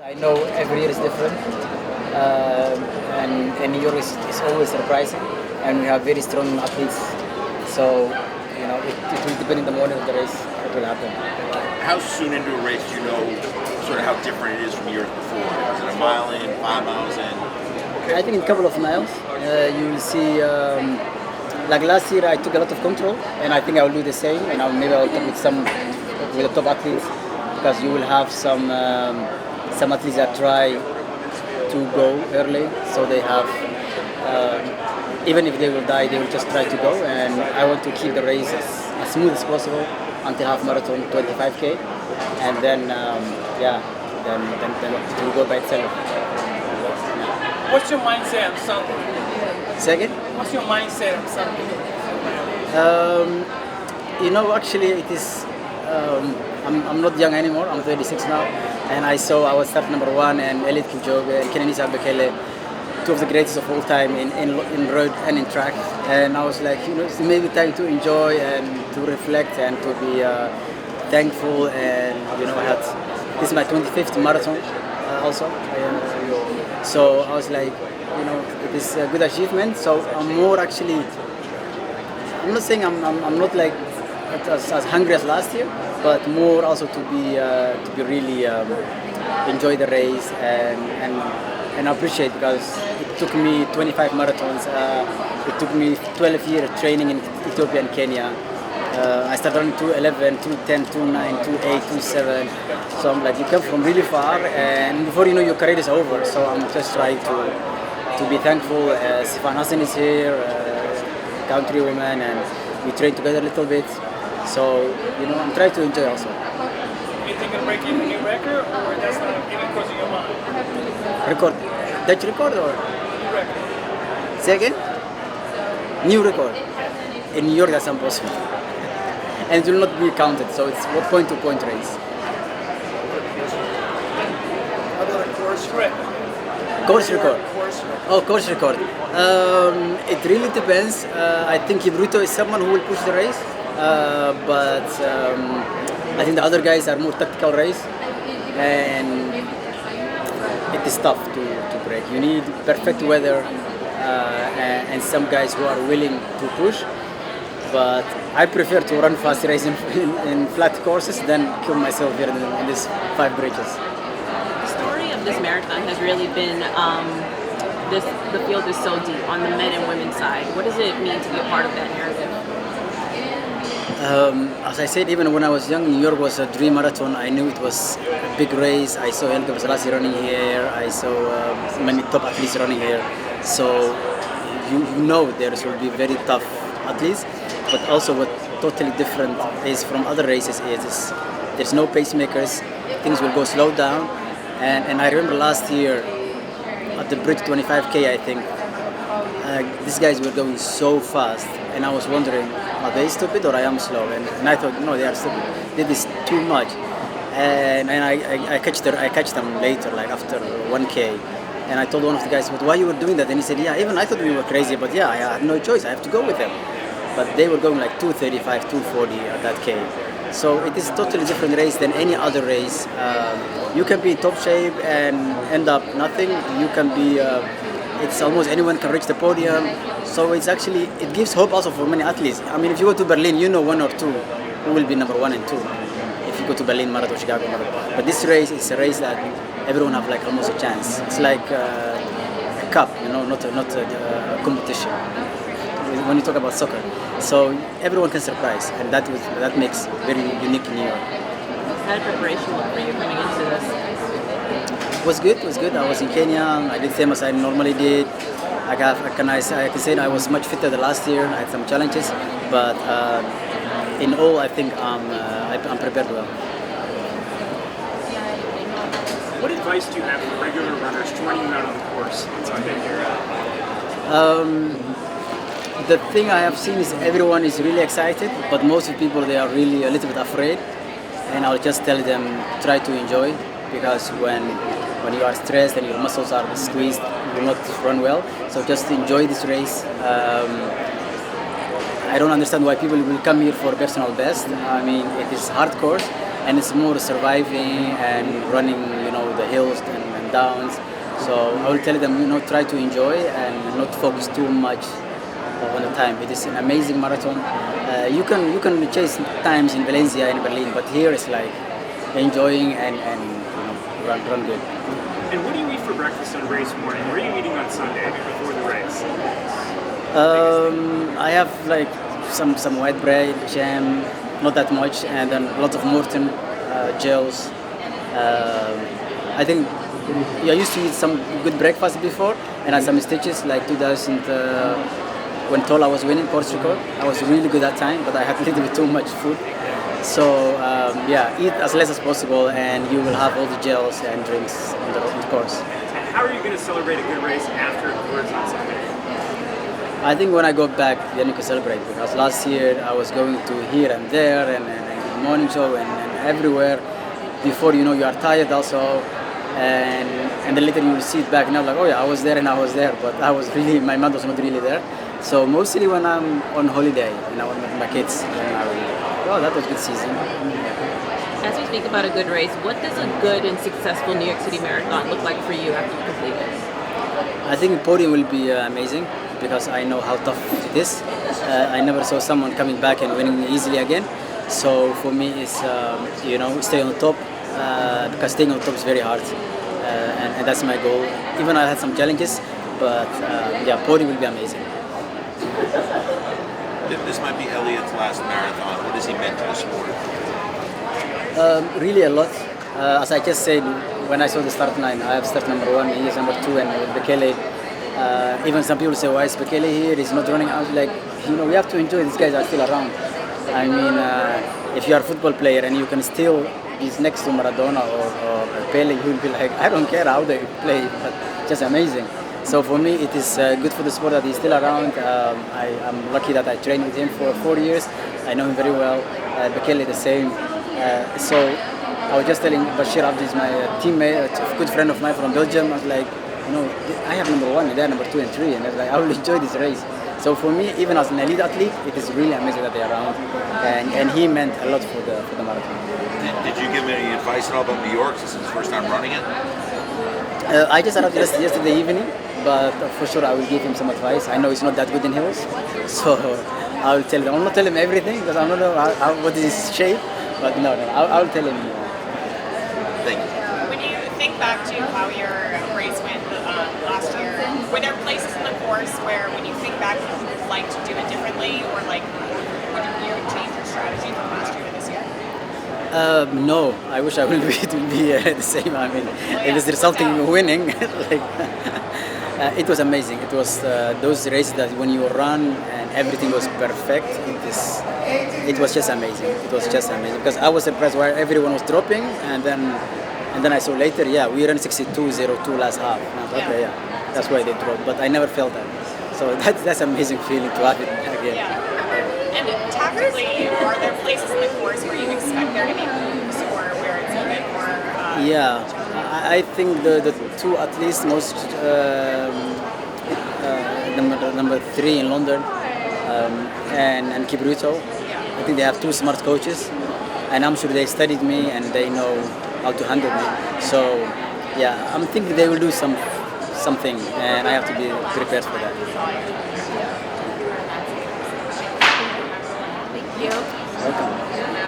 I know every year is different, and New York is always surprising, and we have very strong athletes. So, it will depend in the morning of the race what will happen. How soon into a race do you know sort of how different it is from years before? Is it a mile in, 5 miles in? I think in a couple of miles, you will see. Like last year, I took a lot of control, and I think I will do the same. And maybe I will talk with the top athletes, because you will have some athletes that try to go early, so they have. Even if they will die, they will just try to go, and I want to keep the race as smooth as possible until half marathon, 25K, and then then it will go by itself. What's your mindset on Sunday? Second? What's your mindset on Sunday? Actually, it is. I'm not young anymore. I'm 36 now, and I was start number one, and Elliot Kipchoge and Kenenisa Bekele, two of the greatest of all time in road and in track. And I was like, it's maybe time to enjoy and to reflect and to be thankful. And this is my 25th marathon also. So I was like, it is a good achievement. So I'm more actually. I'm not saying I'm not like as hungry as last year, but more also to be really enjoy the race and appreciate, because it took me 25 marathons. It took me 12 years training in Ethiopia and Kenya. I started running 2:11, 2:10, 2:9, 2:8, 2:7. So I'm like, you come from really far, and before you know, your career is over. So I'm just trying to be thankful. Sifan Hassan is here, countrywoman, and we train together a little bit. So I'm trying to enjoy also. You think of breaking a new record, or that's not even crossing your mind? Record, Dutch record or? New record. Say again? New record. In New York, that's impossible. And it will not be counted, so it's a point-to-point race. How about a course record? Course record. Oh, course record. It really depends. I think Ibrito is someone who will push the race, but I think the other guys are more tactical race, and it is tough to break. You need perfect weather and some guys who are willing to push. But I prefer to run fast race in flat courses than kill myself here in these 5 bridges. The story of this marathon has really been the field is so deep on the men and women's side. What does it mean to be a part of that narrative? As I said, even when I was young, New York was a dream marathon. I knew it was a big race. I saw Helga Vasilasi running here. I saw many top athletes running here. So there will be very tough athletes. But also what totally different is from other races is there's no pacemakers. Things will go slow down. And I remember last year at the bridge 25K, I think, these guys were going so fast. And I was wondering, are they stupid or I am slow? And I thought, no, they are stupid. They did this too much. And I catch them later, like after 1K. And I told one of the guys, but why you were doing that? And he said, yeah, even I thought we were crazy, but yeah, I had no choice. I have to go with them. But they were going like 2:35, 2:40 at that K. So it is a totally different race than any other race. You can be in top shape and end up nothing. You can be, it's almost anyone can reach the podium. So it gives hope also for many athletes. I mean, if you go to Berlin, one or two who will be number 1 and 2. If you go to Berlin Marathon, Chicago Marathon. But this race is a race that everyone have like almost a chance. It's like a cup, not a competition. When you talk about soccer, so everyone can surprise, and that makes very unique New York. How did preparation look for you coming into this? It was good. I was in Kenya. I did the same as I normally did. I can say I was much fitter than last year. I had some challenges, but in all, I think I'm prepared well. What advice do you have for regular runners joining you out on the course on Sunday here? The thing I have seen is everyone is really excited, but most of the people, they are really a little bit afraid. And I'll just tell them, try to enjoy, because when you are stressed and your muscles are squeezed, you will not run well. So just enjoy this race. I don't understand why people will come here for personal best. I mean, it is hard course, and it's more surviving and running, the the hills and downs. So I will tell them, try to enjoy and not focus too much on the time. It is an amazing marathon. You can chase times in Valencia and Berlin, but here it's like enjoying and run good. And what do you eat for breakfast on race morning? What are you eating on Sunday before the race? I have like some white bread, jam, not that much, and then a lot of Morton gels. I think I used to eat some good breakfast before, and had some stitches like 2000 when Tola was winning Portugal. I was really good that time, but I had a little bit too much food. So eat as less as possible, and you will have all the gels and drinks on the course. And how are you going to celebrate a good race afterwards on Sunday? I think when I go back, then you can celebrate, because last year I was going to here and there and the morning show and everywhere. Before you are tired also, and then later you will see it back now like, oh yeah, I was there and I was there, but my mind was not really there. So mostly when I'm on holiday, with my kids, then I will, that was a good season. As we speak about a good race, what does a good and successful New York City Marathon look like for you after you complete it? I think the podium will be amazing, because I know how tough it is. I never saw someone coming back and winning easily again. So for me, it's stay on the top, because staying on top is very hard, and that's my goal. Even I had some challenges, but podium will be amazing. This might be Elliot's last marathon. What has he meant to the sport? Really a lot. As I just said, when I saw the start line, I have start number 1, he is number 2, and with Bekele, even some people say, why is Bekele here? He's not running out. Like, we have to enjoy. These guys are still around. I mean, if you are a football player and you can still be next to Maradona or Pele, you will be like, I don't care how they play, but just amazing. So for me, it is good for the sport that he's still around. I'm lucky that I trained with him for 4 years. I know him very well. Bekele the same. So I was just telling Bashir Abdi is my teammate, a good friend of mine from Belgium. I was like, I have number 1 and they're number 2 and 3, and I was like, I will enjoy this race. So for me, even as an elite athlete, it is really amazing that they're around, and he meant a lot for the marathon. Did you give him any advice at all about New York since it's his first time running it? I just arrived yesterday evening, but for sure I will give him some advice. I know he's not that good in hills, so I will tell him. I will not tell him everything, because I don't know what is his shape, but no, I will tell him. Thank you. When you think back to how your race went last year, were there places in the course where, when you think back, you would like to do it differently, or would you change your strategy from last year to this year? No, I wish I would be the same. I mean, it was resulting in winning. It was amazing. It was those races that when you run and everything was perfect. It was just amazing. It was just amazing, because I was surprised why everyone was dropping, and then I saw later, we ran 62:02 last half. And I thought, okay, that's why they dropped. But I never felt that. So that's amazing feeling to have it again. Yeah. And tactically, are there places in the course where you expect there to be moves, or where it's a bit more? I think the two at least most number 3 in London and Kibruto. I think they have 2 smart coaches, and I'm sure they studied me and they know how to handle me. So I'm thinking they will do something, and I have to be prepared for that. Thank you. Welcome.